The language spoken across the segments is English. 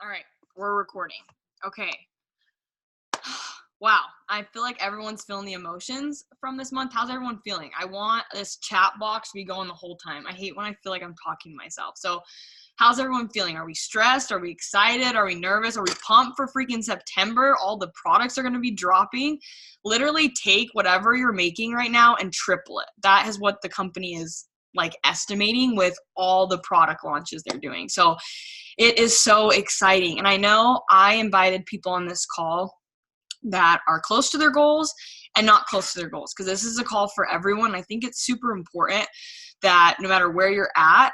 All right, we're recording. Okay. Wow, I feel like everyone's feeling the emotions from this month. How's everyone feeling? I want this chat box to be going the whole time. I hate when I feel like I'm talking to myself. So how's everyone feeling? Are we stressed? Are we excited? Are we nervous? Are we pumped for freaking September? All the products are going to be dropping. Literally take whatever you're making right now and triple it. That is what the company is like estimating with all the product launches they're doing. So it is so exciting. And I know I invited people on this call that are close to their goals and not close to their goals, because this is a call for everyone. I think it's super important that no matter where you're at,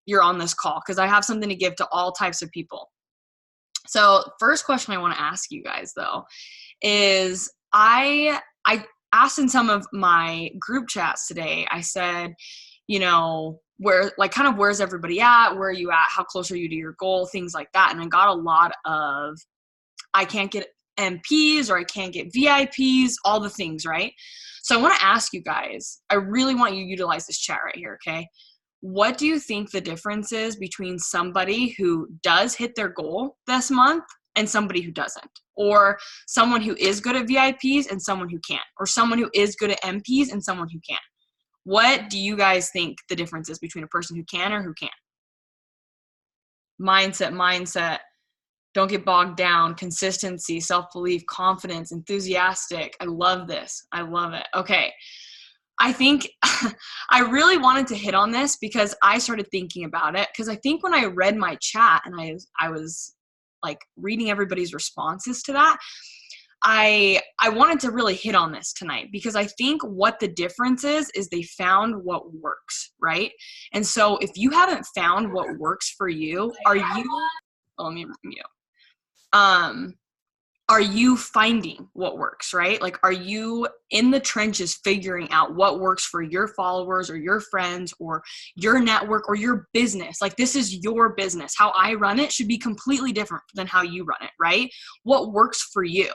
you're on this call, because I have something to give to all types of people. So first question I want to ask you guys though is I asked in some of my group chats today, I said, you know, where's everybody at? Where are you at? How close are you to your goal? Things like that. And I got a lot of, I can't get MPs or I can't get VIPs, all the things, right? So I want to ask you guys, I really want you to utilize this chat right here, okay? What do you think the difference is between somebody who does hit their goal this month and somebody who doesn't? Or someone who is good at VIPs and someone who can't? Or someone who is good at MPs and someone who can't? What do you guys think the difference is between a person who can or who can't? Mindset. Don't get bogged down. Consistency, self-belief, confidence, enthusiastic. I love this. I love it. Okay. I think I really wanted to hit on this because I started thinking about it, because I think when I read my chat and I was like reading everybody's responses to that, I wanted to really hit on this tonight, because I think what the difference is they found what works, right? And so if you haven't found what works for you, let me mute. Are you finding what works, right? Like, are you in the trenches figuring out what works for your followers or your friends or your network or your business? Like, this is your business. How I run it should be completely different than how you run it, right? What works for you?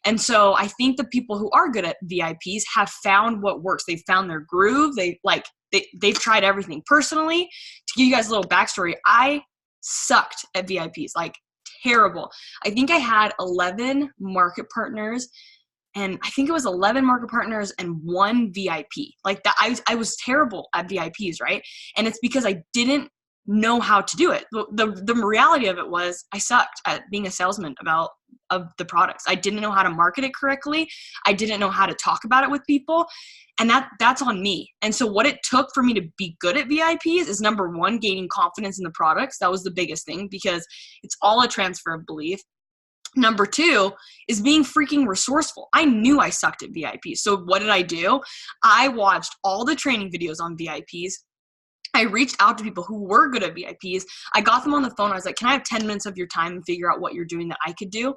And so I think the people who are good at VIPs have found what works. They've found their groove. They've tried everything. Personally, to give you guys a little backstory, I sucked at VIPs, like terrible. I think I had 11 market partners, and I think it was 11 market partners and 1 VIP. Like that, I was terrible at VIPs, right? And it's because I didn't know how to do it. The reality of it was I sucked at being a salesman of the products. I didn't know how to market it correctly. I didn't know how to talk about it with people. And that's on me. And so what it took for me to be good at VIPs is, number one, gaining confidence in the products. That was the biggest thing, because it's all a transfer of belief. Number two is being freaking resourceful. I knew I sucked at VIPs. So what did I do? I watched all the training videos on VIPs. I reached out to people who were good at VIPs. I got them on the phone. I was like, can I have 10 minutes of your time and figure out what you're doing that I could do?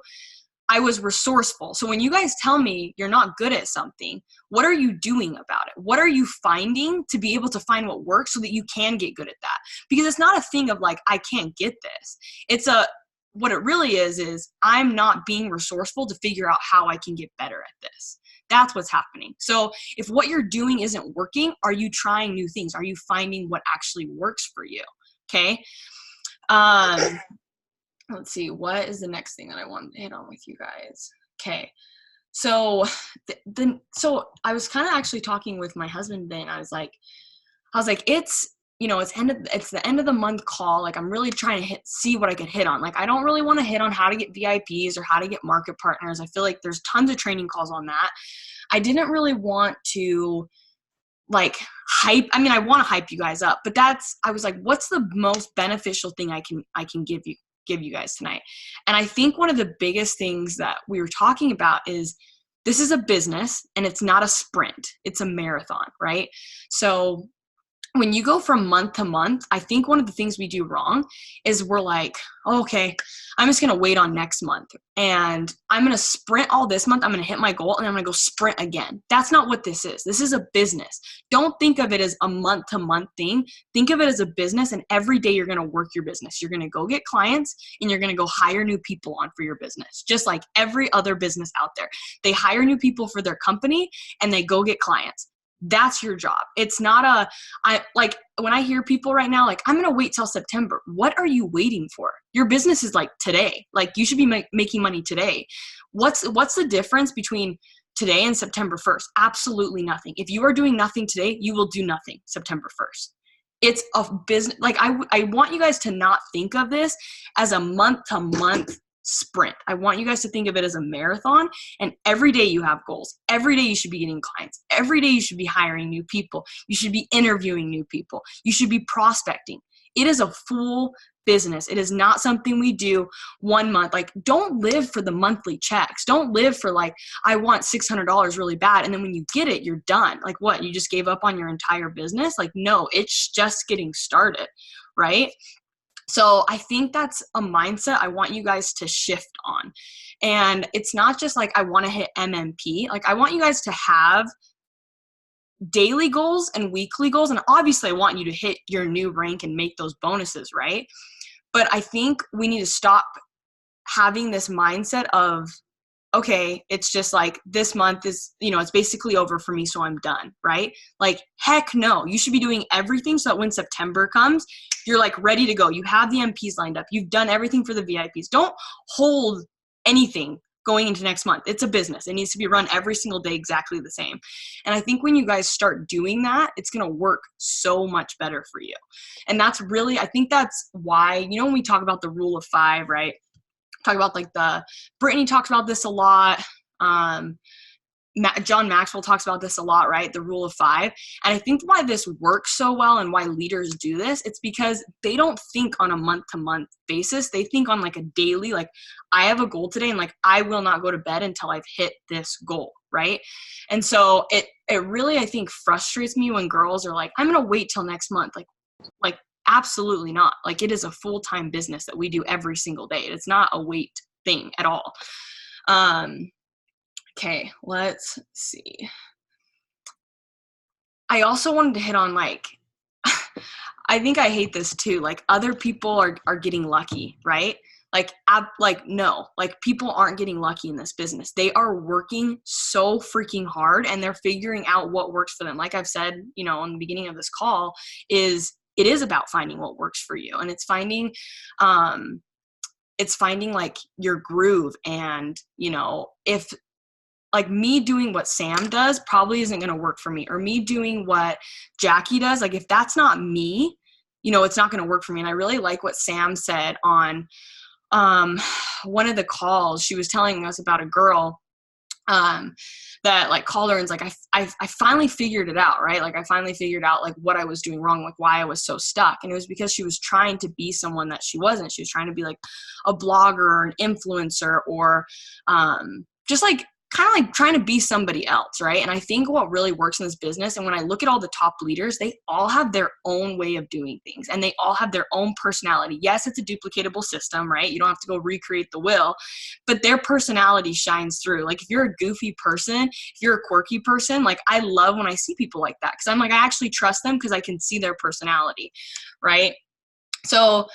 I was resourceful. So when you guys tell me you're not good at something, what are you doing about it? What are you finding to be able to find what works so that you can get good at that? Because it's not a thing of like, I can't get this. What it really is I'm not being resourceful to figure out how I can get better at this. That's what's happening. So if what you're doing isn't working, are you trying new things? Are you finding what actually works for you? Okay. Let's see. What is the next thing that I want to hit on with you guys? Okay. So so I was kind of actually talking with my husband today, and I was like, it's the end of the month call. Like, I'm really trying to see what I could hit on. Like, I don't really want to hit on how to get VIPs or how to get market partners. I feel like there's tons of training calls on that. I didn't really want to like hype. I mean, I want to hype you guys up, but I was like, what's the most beneficial thing I can give you guys tonight? And I think one of the biggest things that we were talking about is, this is a business and it's not a sprint. It's a marathon, right? So when you go from month to month, I think one of the things we do wrong is we're like, oh, okay, I'm just going to wait on next month, and I'm going to sprint all this month. I'm going to hit my goal, and I'm going to go sprint again. That's not what this is. This is a business. Don't think of it as a month to month thing. Think of it as a business, and every day you're going to work your business. You're going to go get clients, and you're going to go hire new people on for your business, just like every other business out there. They hire new people for their company, and they go get clients. That's your job. It's not when I hear people right now, like, I'm going to wait till September. What are you waiting for? Your business is like today. Like you should be making money today. What's the difference between today and September 1st? Absolutely nothing. If you are doing nothing today, you will do nothing September 1st. It's a business. Like I want you guys to not think of this as a month to month sprint. I want you guys to think of it as a marathon, and every day you have goals. Every day you should be getting clients. Every day you should be hiring new people. You should be interviewing new people. You should be prospecting. It is a full business. It is not something we do 1 month. Like, don't live for the monthly checks. Don't live for like, I want $600 really bad. And then when you get it, you're done. Like what? You just gave up on your entire business? Like, no, it's just getting started, right? So I think that's a mindset I want you guys to shift on. And it's not just like, I want to hit MMP. Like, I want you guys to have daily goals and weekly goals. And obviously I want you to hit your new rank and make those bonuses, right? But I think we need to stop having this mindset of, okay, it's just like this month is, it's basically over for me, so I'm done, right? Like, heck no. You should be doing everything so that when September comes, you're like ready to go. You have the MPs lined up. You've done everything for the VIPs. Don't hold anything going into next month. It's a business. It needs to be run every single day exactly the same. And I think when you guys start doing that, it's going to work so much better for you. And that's really, I think that's why, when we talk about the rule of 5, right? Talk about like Brittany talks about this a lot. John Maxwell talks about this a lot, right? The rule of 5. And I think why this works so well and why leaders do this, it's because they don't think on a month-to-month basis. They think on like a daily, like, I have a goal today and like, I will not go to bed until I've hit this goal, right? And so it really, I think, frustrates me when girls are like, I'm going to wait till next month. Like absolutely not. Like, it is a full-time business that we do every single day. It's not a wait thing at all. Okay, let's see. I also wanted to hit on like, I think I hate this too. Like, other people are getting lucky, right? No, like, people aren't getting lucky in this business. They are working so freaking hard and they're figuring out what works for them. Like I've said, in the beginning of this call, it is about finding what works for you. And it's finding like your groove. And, if like me doing what Sam does probably isn't going to work for me, or me doing what Jackie does, like, if that's not me, it's not going to work for me. And I really like what Sam said on one of the calls. She was telling us about a girl that like called her and was like, I finally figured it out, right? Like, I finally figured out like what I was doing wrong, like why I was so stuck. And it was because she was trying to be someone that she wasn't. She was trying to be like a blogger or an influencer, or just like kind of like trying to be somebody else, right? And I think what really works in this business, and when I look at all the top leaders, they all have their own way of doing things and they all have their own personality. Yes, it's a duplicatable system, right? You don't have to go recreate the wheel, but their personality shines through. Like, if you're a goofy person, if you're a quirky person, like, I love when I see people like that, because I'm like, I actually trust them because I can see their personality, right? So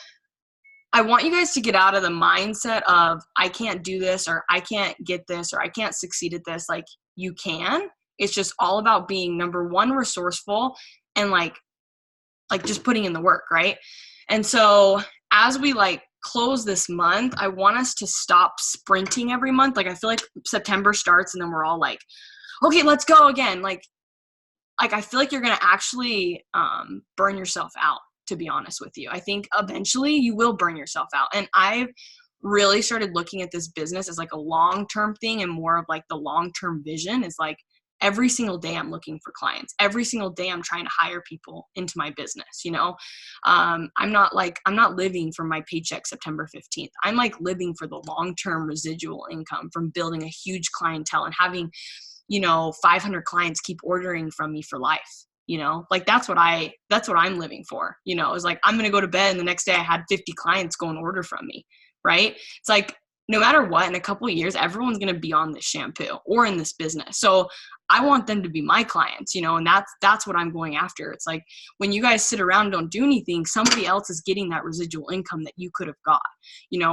I want you guys to get out of the mindset of, I can't do this, or I can't get this, or I can't succeed at this. Like, you can. It's just all about being, number one, resourceful, and like just putting in the work, right? And so as we like close this month, I want us to stop sprinting every month. Like, I feel like September starts and then we're all like, okay, let's go again. Like I feel like you're going to actually burn yourself out, to be honest with you. I think eventually you will burn yourself out. And I've really started looking at this business as like a long-term thing, and more of like the long-term vision is like, every single day I'm looking for clients. Every single day I'm trying to hire people into my business. I'm not living for my paycheck September 15th. I'm like living for the long-term residual income from building a huge clientele and having, 500 clients keep ordering from me for life. Like, that's what I'm living for. It's like, I'm going to go to bed and the next day I had 50 clients go and order from me. Right. It's like, no matter what, in a couple of years, everyone's going to be on this shampoo or in this business. So I want them to be my clients, and that's what I'm going after. It's like, when you guys sit around and don't do anything, somebody else is getting that residual income that you could have got,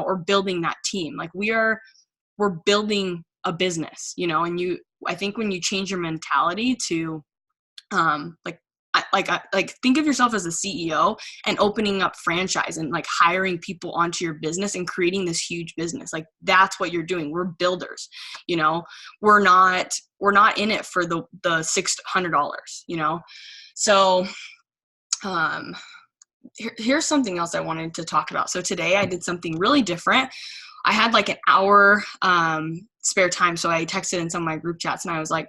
or building that team. Like, we're building a business, and I think when you change your mentality to, like, like think of yourself as a CEO and opening up franchise and like hiring people onto your business and creating this huge business. Like that's what you're doing. We're builders, you know, we're not in it for the $600, you know? So, here's something else I wanted to talk about. So today I did something really different. I had like an hour, spare time. So I texted in some of my group chats and I was like,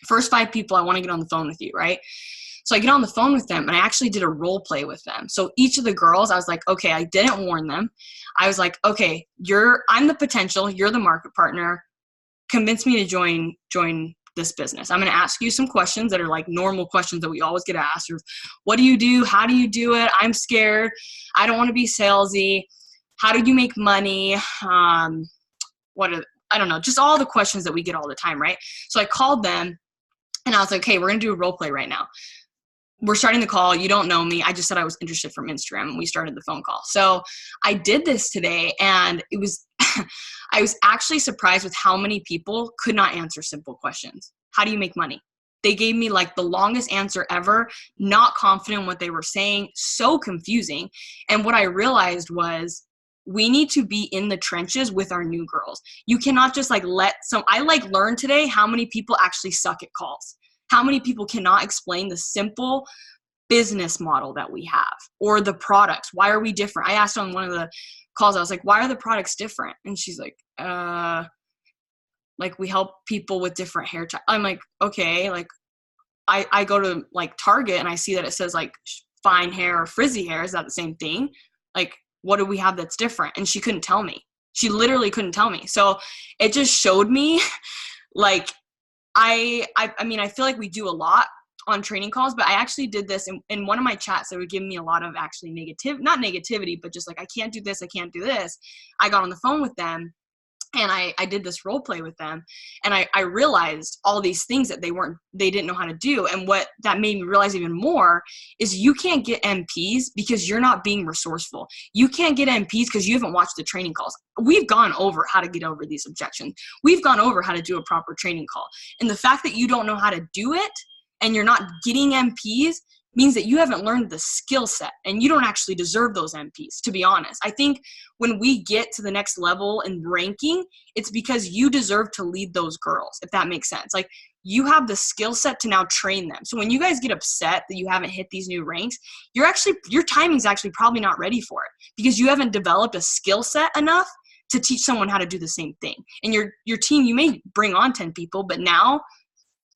first 5 people, I want to get on the phone with you. Right. So I get on the phone with them and I actually did a role play with them. So each of the girls, I was like, okay, I didn't warn them. I was like, okay, I'm the potential, you're the market partner. Convince me to join this business. I'm going to ask you some questions that are like normal questions that we always get asked. Or, what do you do? How do you do it? I'm scared. I don't want to be salesy. How do you make money? I don't know, just all the questions that we get all the time, right? So I called them and I was like, okay, we're going to do a role play right now. We're starting the call. You don't know me. I just said I was interested from Instagram and we started the phone call. So I did this today and it was, I was actually surprised with how many people could not answer simple questions. How do you make money? They gave me like the longest answer ever, not confident in what they were saying, so confusing. And what I realized was we need to be in the trenches with our new girls. You cannot just like I learned today how many people actually suck at calls. How many people cannot explain the simple business model that we have or the products? Why are we different? I asked on one of the calls, I was like, why are the products different? And she's like, like we help people with different hair types. I'm like, okay, like I go to like Target and I see that it says like fine hair or frizzy hair. Is that the same thing? Like, what do we have that's different? And she couldn't tell me. She literally couldn't tell me. So it just showed me like, I mean, I feel like we do a lot on training calls, but I actually did this in one of my chats that would give me a lot of actually not negativity, but just like, I can't do this. I can't do this. I got on the phone with them and I did this role play with them. And I realized all these things that they didn't know how to do. And what that made me realize even more is you can't get MPs because you're not being resourceful. You can't get MPs because you haven't watched the training calls. We've gone over how to get over these objections. We've gone over how to do a proper training call. And the fact that you don't know how to do it and you're not getting MPs means that you haven't learned the skill set and you don't actually deserve those MPs, to be honest. I think when we get to the next level in ranking, it's because you deserve to lead those girls, if that makes sense. Like you have the skill set to now train them. So when you guys get upset that you haven't hit these new ranks, your timing's actually probably not ready for it because you haven't developed a skill set enough to teach someone how to do the same thing. And your team, you may bring on 10 people, but now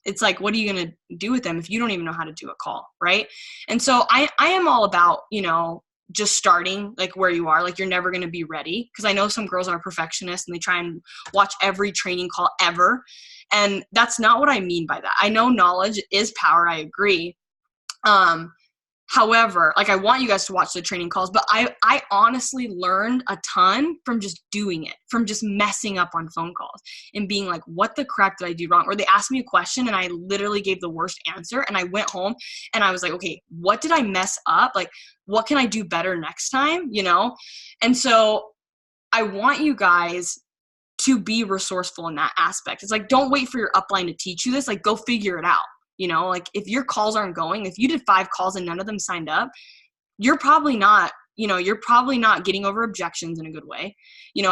it's like, what are you going to do with them if you don't even know how to do a call, right? And so I am all about, just starting like where you are. Like you're never going to be ready because I know some girls are perfectionists and they try and watch every training call ever. And that's not what I mean by that. I know knowledge is power. I agree. However, like I want you guys to watch the training calls, but I honestly learned a ton from just doing it, from just messing up on phone calls and being like, what the crap did I do wrong? Or they asked me a question and I literally gave the worst answer and I went home and I was like, okay, what did I mess up? Like, what can I do better next time? And so I want you guys to be resourceful in that aspect. It's like, don't wait for your upline to teach you this, like go figure it out. Like if your calls aren't going, if you did 5 calls and none of them signed up, you're probably not getting over objections in a good way.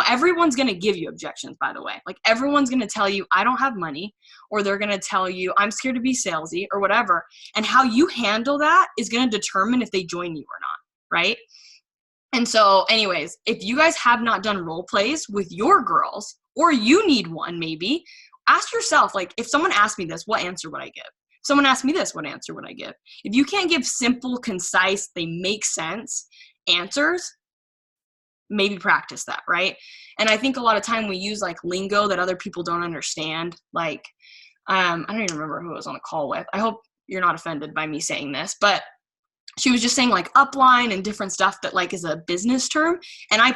Everyone's going to give you objections, by the way. Like everyone's going to tell you, I don't have money, or they're going to tell you, I'm scared to be salesy or whatever. And how you handle that is going to determine if they join you or not. Right. And so anyways, if you guys have not done role plays with your girls, or you need one, maybe ask yourself, like, if someone asked me this, what answer would I give? Someone asked me this, what answer would I give? If you can't give simple, concise, they make sense answers, maybe practice that, right? And I think a lot of time we use like lingo that other people don't understand. Like, I don't even remember who I was on a call with. I hope you're not offended by me saying this, but she was just saying like upline and different stuff that like is a business term. And I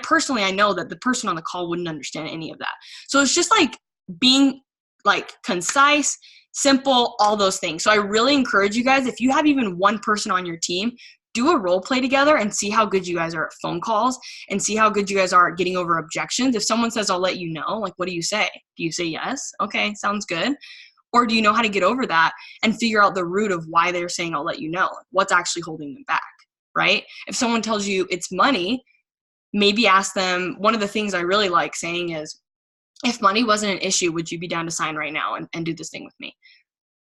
know that the person on the call wouldn't understand any of that. So it's just like being like concise, simple, all those things. So I really encourage you guys, if you have even one person on your team, do a role play together and see how good you guys are at phone calls and see how good you guys are at getting over objections. If someone says, I'll let you know, like, what do you say? Do you say yes? Okay, sounds good. Or do you know how to get over that and figure out the root of why they're saying, I'll let you know? What's actually holding them back, right? If someone tells you it's money, maybe ask them, one of the things I really like saying is, if money wasn't an issue, would you be down to sign right now and do this thing with me?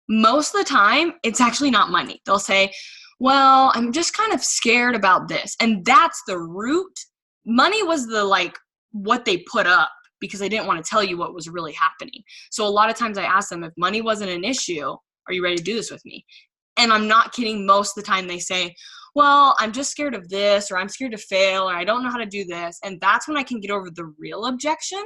Most of the time, it's actually not money. They'll say, well, I'm just kind of scared about this. And that's the root. Money was the what they put up because they didn't want to tell you what was really happening. So a lot of times I ask them, if money wasn't an issue, are you ready to do this with me? And I'm not kidding. Most of the time they say, well, I'm just scared of this, or I'm scared to fail, or I don't know how to do this. And that's when I can get over the real objection.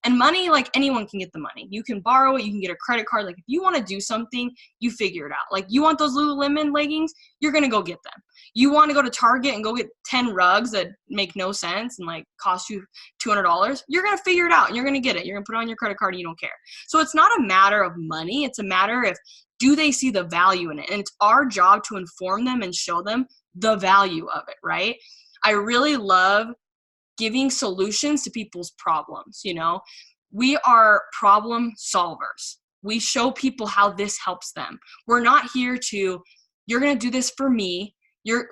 And money, like anyone can get the money. You can borrow it. You can get a credit card. Like if you want to do something, you figure it out. Like you want those Lululemon leggings, you're going to go get them. You want to go to Target and go get 10 rugs that make no sense and like cost you $200, you're going to figure it out and you're going to get it. You're going to put it on your credit card and you don't care. So it's not a matter of money. It's a matter of, do they see the value in it? And it's our job to inform them and show them the value of it, right? I really love giving solutions to people's problems. You know, we are problem solvers. We show people how this helps them. We're not here to, you're going to do this for me. You're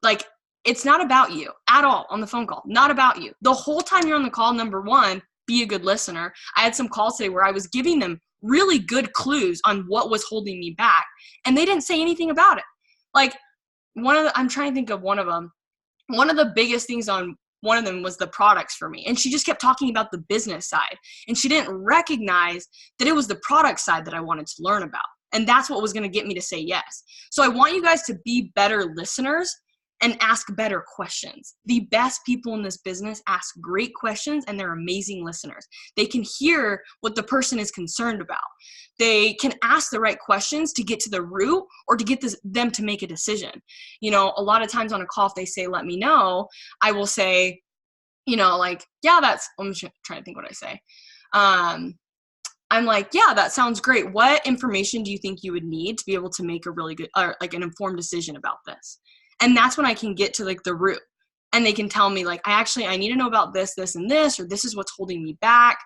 like, it's not about you at all on the phone call, not about you. The whole time you're on the call, number one, be a good listener. I had some calls today where I was giving them really good clues on what was holding me back, and they didn't say anything about it. Like I'm trying to think of one of them. One of the biggest things on one of them was the products for me. And she just kept talking about the business side. And she didn't recognize that it was the product side that I wanted to learn about. And that's what was going to get me to say yes. So I want you guys to be better listeners and ask better questions. The best people in this business ask great questions, and they're amazing listeners. They can hear what the person is concerned about. They can ask the right questions to get to the root or to get them to make a decision. You know, a lot of times on a call, if they say, let me know, I will say, you know, like, yeah, I'm trying to think what I say. I'm like, yeah, that sounds great. What information do you think you would need to be able to make a really good, or like an informed decision about this? And that's when I can get to like the root, and they can tell me like, I need to know about this, this, and this, or this is what's holding me back,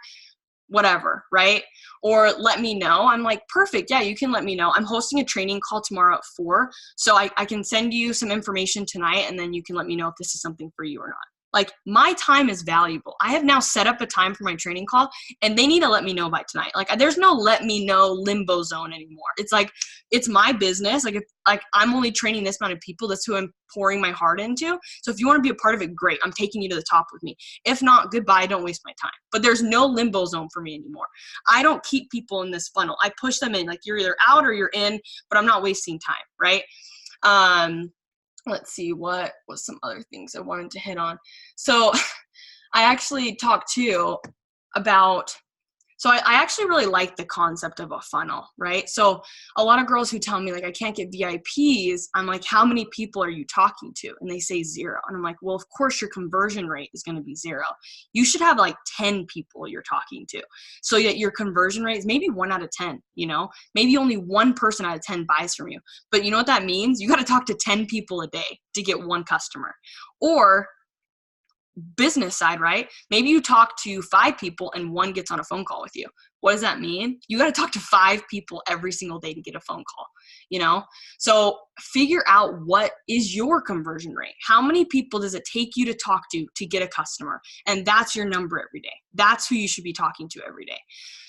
whatever, right? Or let me know. I'm like, perfect. Yeah, you can let me know. I'm hosting a training call tomorrow at 4. So I can send you some information tonight, and then you can let me know if this is something for you or not. Like, my time is valuable. I have now set up a time for my training call, and they need to let me know by tonight. Like, there's no let me know limbo zone anymore. It's like, it's my business. Like, I'm only training this amount of people. That's who I'm pouring my heart into. So if you want to be a part of it, great. I'm taking you to the top with me. If not, goodbye. Don't waste my time. But there's no limbo zone for me anymore. I don't keep people in this funnel. I push them in. Like, you're either out or you're in, but I'm not wasting time, right? Let's see, what was some other things I wanted to hit on. So I actually talked too about, so I actually really like the concept of a funnel, right? So a lot of girls who tell me like, I can't get VIPs, I'm like, how many people are you talking to? And they say 0. And I'm like, well, of course your conversion rate is going to be 0. You should have like 10 people you're talking to, so that your conversion rate is maybe 1 out of 10, you know, maybe only 1 person out of 10 buys from you. But you know what that means? You got to talk to 10 people a day to get 1 customer. Or business side, right? Maybe you talk to 5 people and 1 gets on a phone call with you. What does that mean? You got to talk to 5 people every single day to get a phone call, you know? So figure out, what is your conversion rate? How many people does it take you to talk to get a customer? And that's your number every day. That's who you should be talking to every day.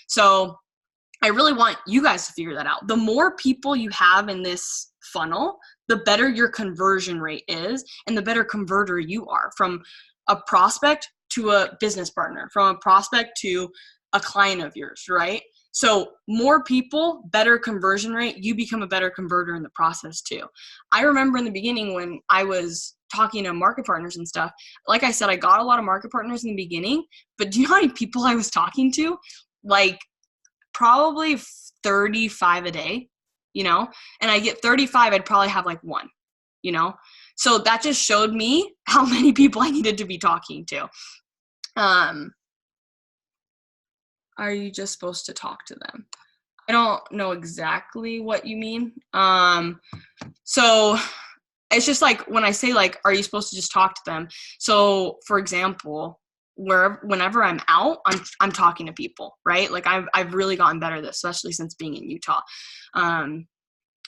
So I really want you guys to figure that out. The more people you have in this funnel, the better your conversion rate is, and the better converter you are, from a prospect to a business partner, from a prospect to a client of yours, right? So more people, better conversion rate, you become a better converter in the process too. I remember in the beginning when I was talking to market partners and stuff, like I said, I got a lot of market partners in the beginning, but do you know how many people I was talking to? Like probably 35 a day, you know, and I get 35, I'd probably have like 1, you know? So that just showed me how many people I needed to be talking to. Are you just supposed to talk to them? I don't know exactly what you mean. So it's just like when I say like, are you supposed to just talk to them? So for example, whenever I'm out, I'm talking to people, right? Like I've really gotten better at this, especially since being in Utah.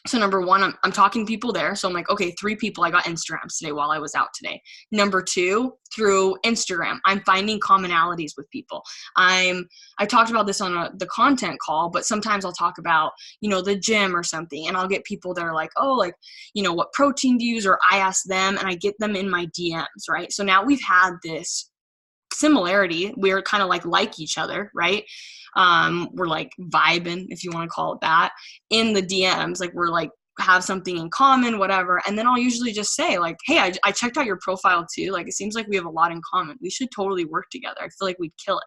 So number one, I'm talking to people there. So I'm like, okay, 3 people I got Instagrams today while I was out today. Number 2, through Instagram, I'm finding commonalities with people. I talked about this on the content call, but sometimes I'll talk about, the gym or something, and I'll get people that are like, oh, like, what protein do you use? Or I ask them and I get them in my DMs, right? So now we've had this similarity. We're kind of like each other, right? We're like vibing, if you want to call it that, in the DMs. Like we're like have something in common, whatever. And then I'll usually just say like, hey, I checked out your profile too. Like it seems like we have a lot in common. We should totally work together. I feel like we'd kill it,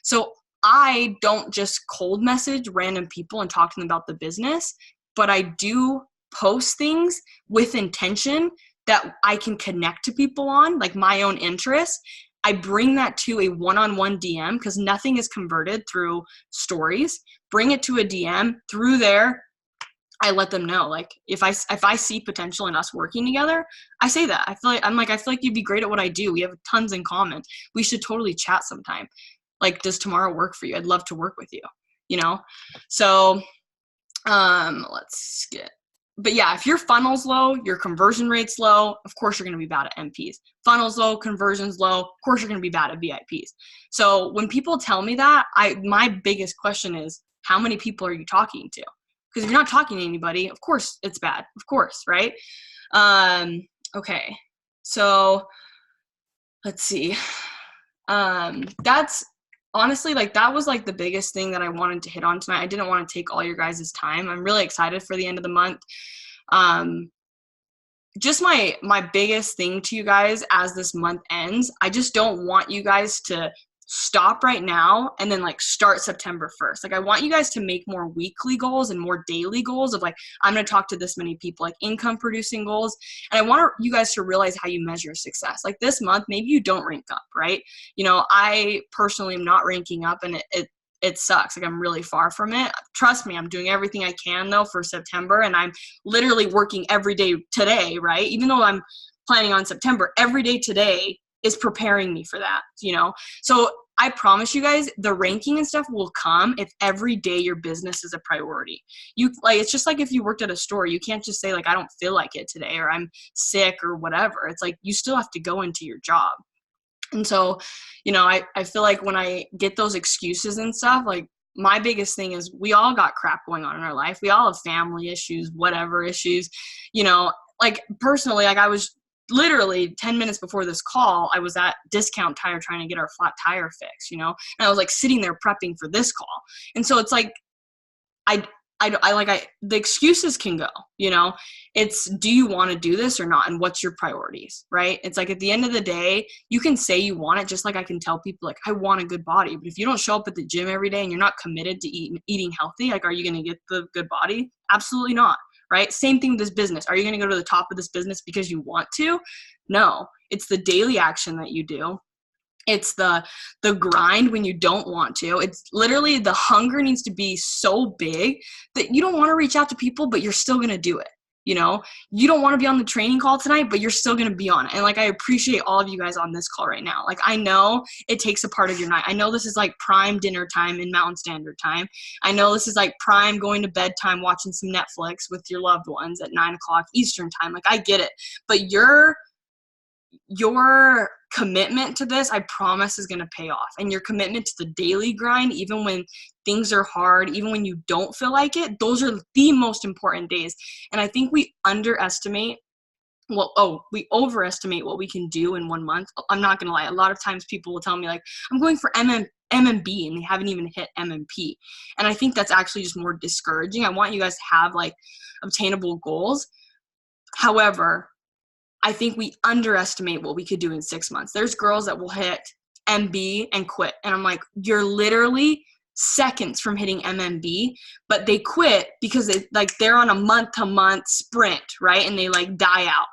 So I don't just cold message random people and talk to them about the business, but I do post things with intention that I can connect to people on, like my own interests. I bring that to a one-on-one DM because nothing is converted through stories. Bring it to a DM. Through there, I let them know. Like if I see potential in us working together, I say that. I feel like you'd be great at what I do. We have tons in common. We should totally chat sometime. Like, does tomorrow work for you? I'd love to work with you. So let's get. But yeah, if your funnel's low, your conversion rate's low, of course you're going to be bad at MPs. Funnel's low, conversion's low, of course you're going to be bad at VIPs. So when people tell me that, my biggest question is, how many people are you talking to? Because if you're not talking to anybody, of course it's bad. Of course, right? Okay. So let's see. That's honestly, like, that was like the biggest thing that I wanted to hit on tonight. I didn't want to take all your guys' time. I'm really excited for the end of the month. Just my biggest thing to you guys as this month ends, I just don't want you guys to stop right now and then like start September 1st. Like I want you guys to make more weekly goals and more daily goals of like, I'm going to talk to this many people, like income producing goals. And I want you guys to realize how you measure success. Like this month, maybe you don't rank up, right? I personally am not ranking up, and it sucks. Like I'm really far from it. Trust me, I'm doing everything I can though for September, and I'm literally working every day today, right? Even though I'm planning on September, every day today is preparing me for that, So I promise you guys, the ranking and stuff will come if every day your business is a priority. It's just like if you worked at a store, you can't just say like, I don't feel like it today, or I'm sick or whatever. It's like, you still have to go into your job. And so, I feel like when I get those excuses and stuff, like my biggest thing is we all got crap going on in our life. We all have family issues, whatever issues, like personally, like I was literally 10 minutes before this call, I was at Discount Tire trying to get our flat tire fixed, and I was like sitting there prepping for this call. And so it's like, the excuses can go, it's, do you want to do this or not? And what's your priorities, right? It's like, at the end of the day, you can say you want it, just like I can tell people like, I want a good body, but if you don't show up at the gym every day and you're not committed to eating healthy, like, are you going to get the good body? Absolutely not. Right? Same thing with this business. Are you going to go to the top of this business because you want to? No, it's the daily action that you do. It's the grind when you don't want to. It's literally the hunger needs to be so big that you don't want to reach out to people, but you're still going to do it. You don't want to be on the training call tonight, but you're still going to be on it. And like, I appreciate all of you guys on this call right now. Like, I know it takes a part of your night. I know this is like prime dinner time in Mountain Standard Time. I know this is like prime going to bed time, watching some Netflix with your loved ones at 9:00 Eastern time. Like, I get it, but your commitment to this, I promise, is going to pay off. And your commitment to the daily grind, even when things are hard, even when you don't feel like it, those are the most important days. And I think we overestimate what we can do in 1 month. I'm not going to lie. A lot of times people will tell me like, I'm going for MMB, and they haven't even hit MMP. And I think that's actually just more discouraging. I want you guys to have like obtainable goals. However, I think we underestimate what we could do in 6 months. There's girls that will hit MB and quit. And I'm like, you're literally seconds from hitting MMB, but they quit because they're on a month-to-month sprint, right? And they like die out.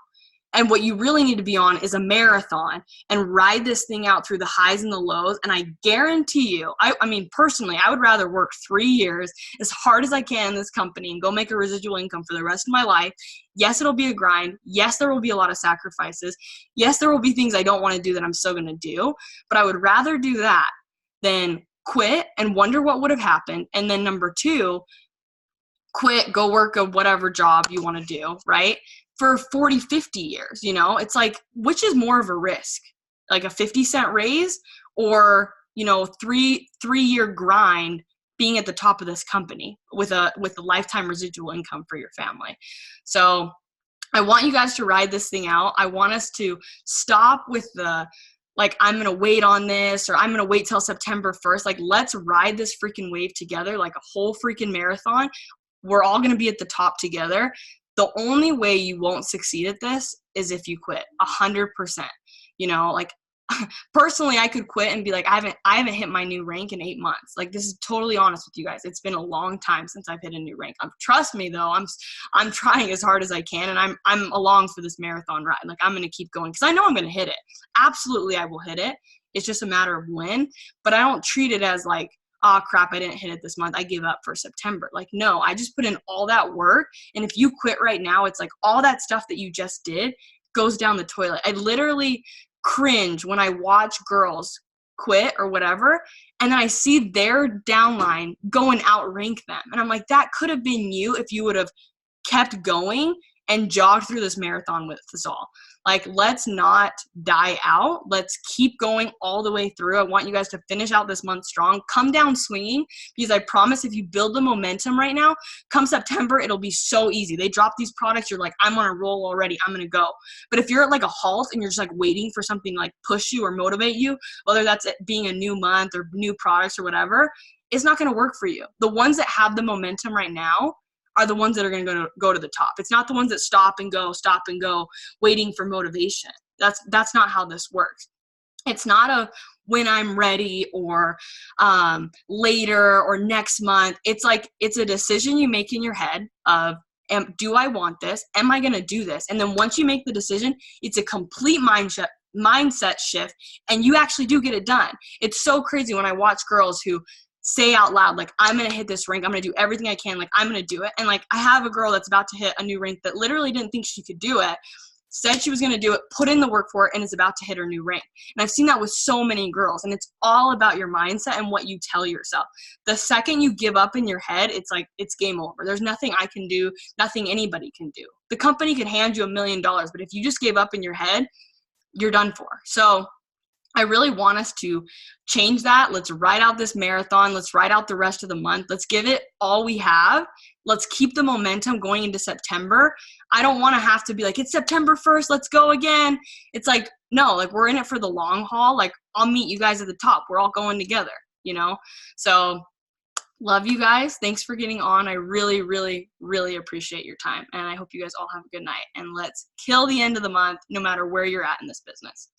And what you really need to be on is a marathon and ride this thing out through the highs and the lows. And I guarantee you, I mean, personally, I would rather work 3 years as hard as I can in this company and go make a residual income for the rest of my life. Yes, it'll be a grind. Yes, there will be a lot of sacrifices. Yes, there will be things I don't want to do that I'm still going to do. But I would rather do that than quit and wonder what would have happened. And then number 2, quit, go work a whatever job you want to do, right? For 40, 50 years, you know, it's like, which is more of a risk? Like a 50-cent raise or, you know, three-year grind being at the top of this company with a lifetime residual income for your family. So I want you guys to ride this thing out. I want us to stop with the, like, I'm going to wait on this, or I'm going to wait till September 1st. Like, let's ride this freaking wave together, like a whole freaking marathon. We're all going to be at the top together. The only way you won't succeed at this is if you quit 100%. You know, like personally, I could quit and be like, I haven't hit my new rank in 8 months. Like, this is totally honest with you guys. It's been a long time since I've hit a new rank. Trust me though, I'm trying as hard as I can, and I'm along for this marathon ride. Like, I'm going to keep going because I know I'm going to hit it. Absolutely, I will hit it. It's just a matter of when. But I don't treat it as like, oh crap, I didn't hit it this month, I give up for September. Like, no, I just put in all that work. And if you quit right now, it's like all that stuff that you just did goes down the toilet. I literally cringe when I watch girls quit or whatever, and then I see their downline go and outrank them. And I'm like, that could have been you if you would have kept going and jogged through this marathon with us all. Like, let's not die out. Let's keep going all the way through. I want you guys to finish out this month strong. Come down swinging, because I promise if you build the momentum right now, come September, it'll be so easy. They drop these products, you're like, I'm on a roll already, I'm going to go. But if you're at like a halt and you're just like waiting for something to like push you or motivate you, whether that's it being a new month or new products or whatever, it's not going to work for you. The ones that have the momentum right now are the ones that are going to go to the top. It's not the ones that stop and go, waiting for motivation. That's not how this works. It's not a when I'm ready or later or next month. It's like, it's a decision you make in your head of, do I want this? Am I going to do this? And then once you make the decision, it's a complete mindset shift, and you actually do get it done. It's so crazy when I watch girls who say out loud, like, I'm going to hit this rank. I'm going to do everything I can. Like, I'm going to do it. And like, I have a girl that's about to hit a new rank that literally didn't think she could do it, said she was going to do it, put in the work for it, and is about to hit her new rank. And I've seen that with so many girls, and it's all about your mindset and what you tell yourself. The second you give up in your head, it's like, it's game over. There's nothing I can do, nothing anybody can do. The company can hand you $1 million, but if you just gave up in your head, you're done for. So I really want us to change that. Let's ride out this marathon. Let's ride out the rest of the month. Let's give it all we have. Let's keep the momentum going into September. I don't want to have to be like, it's September 1st, let's go again. It's like, no, like, we're in it for the long haul. Like, I'll meet you guys at the top. We're all going together, you know? So love you guys. Thanks for getting on. I really, really, really appreciate your time. And I hope you guys all have a good night. And let's kill the end of the month, no matter where you're at in this business.